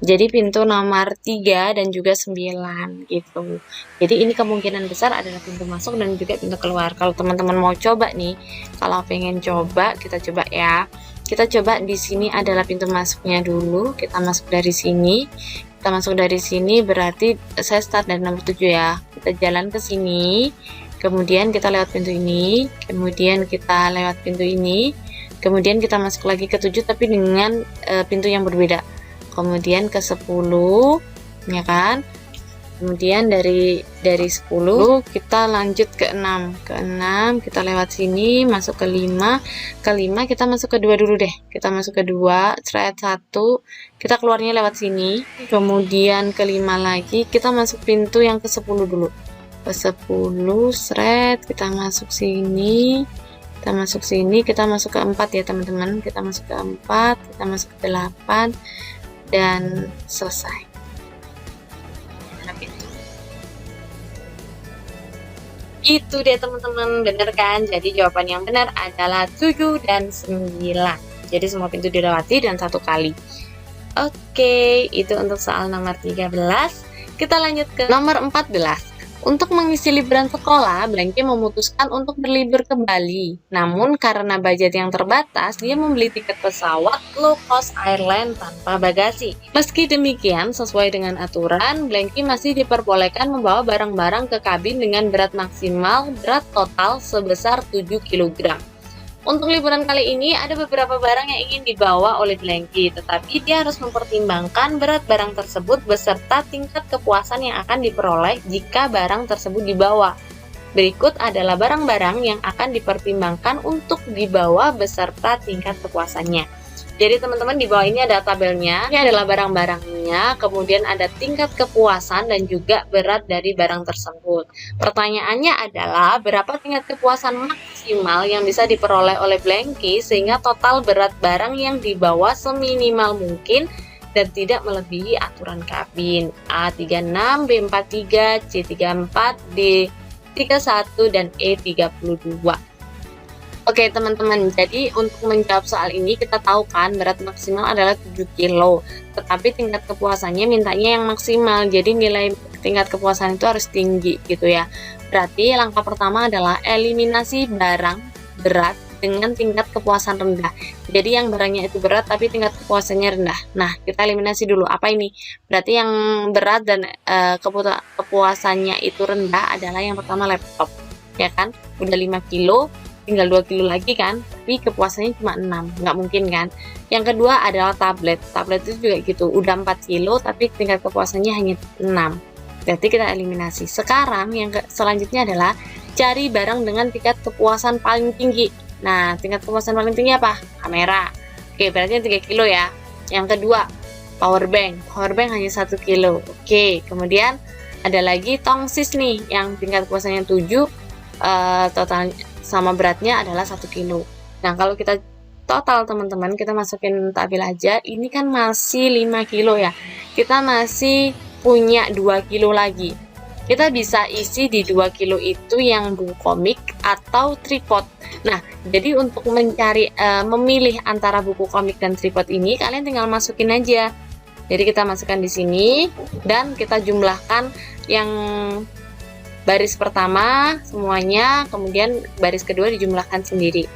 Jadi pintu nomor 3 dan juga 9 gitu. Jadi ini kemungkinan besar adalah pintu masuk dan juga pintu keluar. Kalau teman-teman mau coba nih, kalau pengen coba, kita coba ya. Kita coba di sini adalah pintu masuknya dulu. Kita masuk dari sini. Kita masuk dari sini berarti saya start dari nomor 7 ya. Kita jalan ke sini. Kemudian kita lewat pintu ini, kemudian kita lewat pintu ini, kemudian kita masuk lagi ke 7 tapi dengan pintu yang berbeda. Kemudian ke 10, ya kan? Kemudian dari 10 kita lanjut ke 6. Ke 6 kita lewat sini, masuk ke 5. Ke 5 kita masuk ke 2 dulu deh. Kita masuk ke 2, thread 1. Kita keluarnya lewat sini. Kemudian ke 5 lagi, kita masuk pintu yang ke 10 dulu. Ke 10 thread, kita masuk sini, kita masuk sini, kita masuk ke 4 ya teman-teman. Kita masuk ke 4, kita masuk ke 8, dan selesai. Itu deh teman-teman, bener kan? Jadi jawaban yang benar adalah 7 dan 9. Jadi semua pintu dilewati dan 1 kali. Oke, itu untuk soal nomor 13. Kita lanjut ke nomor 14. Untuk mengisi liburan sekolah, Blanky memutuskan untuk berlibur ke Bali. Namun karena budget yang terbatas, dia membeli tiket pesawat low cost airline tanpa bagasi. Meski demikian, sesuai dengan aturan, Blanky masih diperbolehkan membawa barang-barang ke kabin dengan berat maksimal berat total sebesar 7 kg. Untuk liburan kali ini ada beberapa barang yang ingin dibawa oleh Blanky, tetapi dia harus mempertimbangkan berat barang tersebut beserta tingkat kepuasan yang akan diperoleh jika barang tersebut dibawa. Berikut adalah barang-barang yang akan dipertimbangkan untuk dibawa beserta tingkat kepuasannya. Jadi teman-teman, di bawah ini ada tabelnya. Ini adalah barang-barangnya, kemudian ada tingkat kepuasan dan juga berat dari barang tersebut. Pertanyaannya adalah berapa tingkat kepuasan maksimal yang bisa diperoleh oleh Blanky sehingga total berat barang yang dibawa seminimal mungkin dan tidak melebihi aturan kabin. A36, B43, C34, D31, dan E32. Oke teman-teman, jadi untuk menjawab soal ini kita tahu kan berat maksimal adalah 7 kilo, tetapi tingkat kepuasannya mintanya yang maksimal, jadi nilai tingkat kepuasan itu harus tinggi gitu ya. Berarti langkah pertama adalah eliminasi barang berat dengan tingkat kepuasan rendah. Jadi yang barangnya itu berat tapi tingkat kepuasannya rendah. Nah, kita eliminasi dulu. Apa ini? Berarti yang berat dan kepuasannya itu rendah adalah yang pertama laptop, ya kan? Udah 5 kilo, tinggal 2 kilo lagi kan, tapi kepuasannya cuma 6, nggak mungkin kan. Yang kedua adalah tablet itu juga gitu, udah 4 kilo tapi tingkat kepuasannya hanya 6, berarti kita eliminasi. Sekarang yang selanjutnya adalah cari barang dengan tingkat kepuasan paling tinggi. Nah, tingkat kepuasan paling tinggi apa? Kamera. Oke, berarti 3 kilo ya. Yang kedua, power bank hanya 1 kilo. Oke, kemudian ada lagi tongsis nih yang tingkat kepuasannya 7, total sama beratnya adalah 1 kilo. Nah, kalau kita total teman-teman, kita masukin tabel aja, ini kan masih 5 kilo ya. Kita masih punya 2 kilo lagi. Kita bisa isi di 2 kilo itu yang buku komik atau tripod. Nah, jadi untuk mencari memilih antara buku komik dan tripod ini, kalian tinggal masukin aja. Jadi kita masukkan di sini dan kita jumlahkan yang baris pertama semuanya, kemudian baris kedua dijumlahkan sendiri.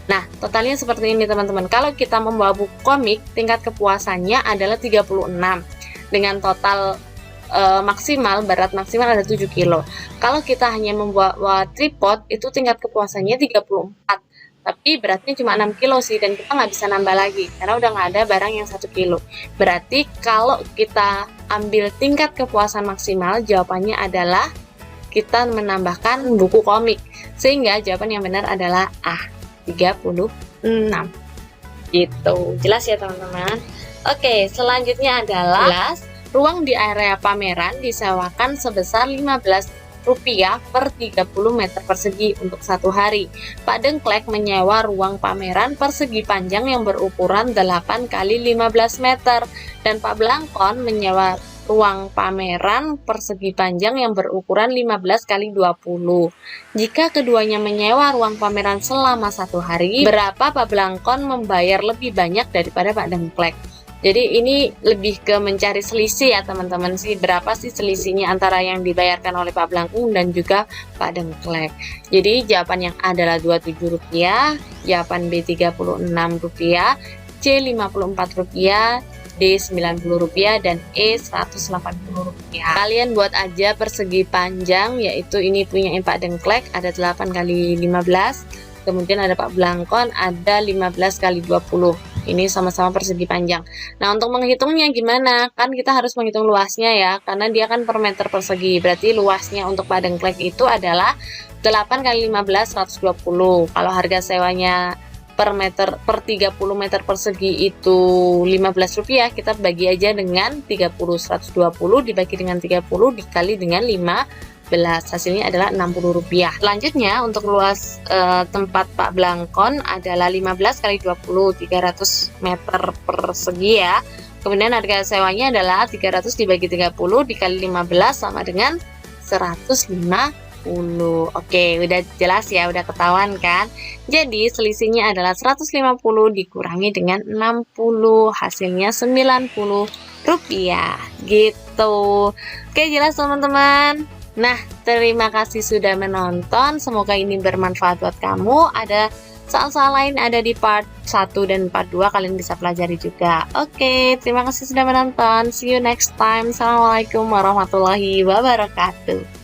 Nah, totalnya seperti ini teman-teman. Kalau kita membawa buku komik, tingkat kepuasannya adalah 36 dengan total maksimal, berat maksimal ada 7 kilo. Kalau kita hanya membawa tripod, itu tingkat kepuasannya 34, tapi beratnya cuma 6 kilo sih, dan kita nggak bisa nambah lagi karena udah nggak ada barang yang 1 kilo. Berarti kalau kita ambil tingkat kepuasan maksimal, jawabannya adalah kita menambahkan buku komik, sehingga jawaban yang benar adalah A, 36. Gitu, jelas ya teman-teman? Oke, selanjutnya adalah ruang di area pameran disewakan sebesar Rp15 per 30 meter persegi untuk 1 hari. Pak Dengklek menyewa ruang pameran persegi panjang yang berukuran 8 kali 15 meter dan Pak Blangkon menyewa ruang pameran persegi panjang yang berukuran 15 kali 20. Jika keduanya menyewa ruang pameran selama 1 hari, berapa Pak Blangkon membayar lebih banyak daripada Pak Dengklek? Jadi ini lebih ke mencari selisih ya teman-teman sih, berapa sih selisihnya antara yang dibayarkan oleh Pak Blangkon dan juga Pak Dengklek. Jadi jawaban yang A adalah Rp27, jawaban B Rp36, C Rp54, D Rp90 dan E Rp180. Kalian buat aja persegi panjang, yaitu ini punya Pak Dengklek ada 8 kali 15, kemudian ada Pak Blangkon ada 15 kali 20. Ini sama-sama persegi panjang. Nah, untuk menghitungnya gimana? Kan kita harus menghitung luasnya ya, karena dia kan per meter persegi. Berarti luasnya untuk Pak Dengklek itu adalah 8 kali 15, 120. Kalau harga sewanya per 30 meter persegi itu Rp15, kita bagi aja dengan 30, 120 dibagi dengan 30 dikali dengan 15, hasilnya adalah Rp60. Selanjutnya untuk luas tempat Pak Blangkon adalah 15 kali 20, 300 meter persegi ya. Kemudian harga sewanya adalah 300 dibagi 30 dikali 15 sama dengan 150. Oke, udah jelas ya, udah ketahuan kan? Jadi selisihnya adalah 150 dikurangi dengan 60, hasilnya Rp90 gitu. Oke, jelas teman-teman? Nah, terima kasih sudah menonton. Semoga ini bermanfaat buat kamu. Ada soal-soal lain ada di part 1 dan part 2, kalian bisa pelajari juga. Oke, terima kasih sudah menonton. See you next time. Assalamualaikum warahmatullahi wabarakatuh.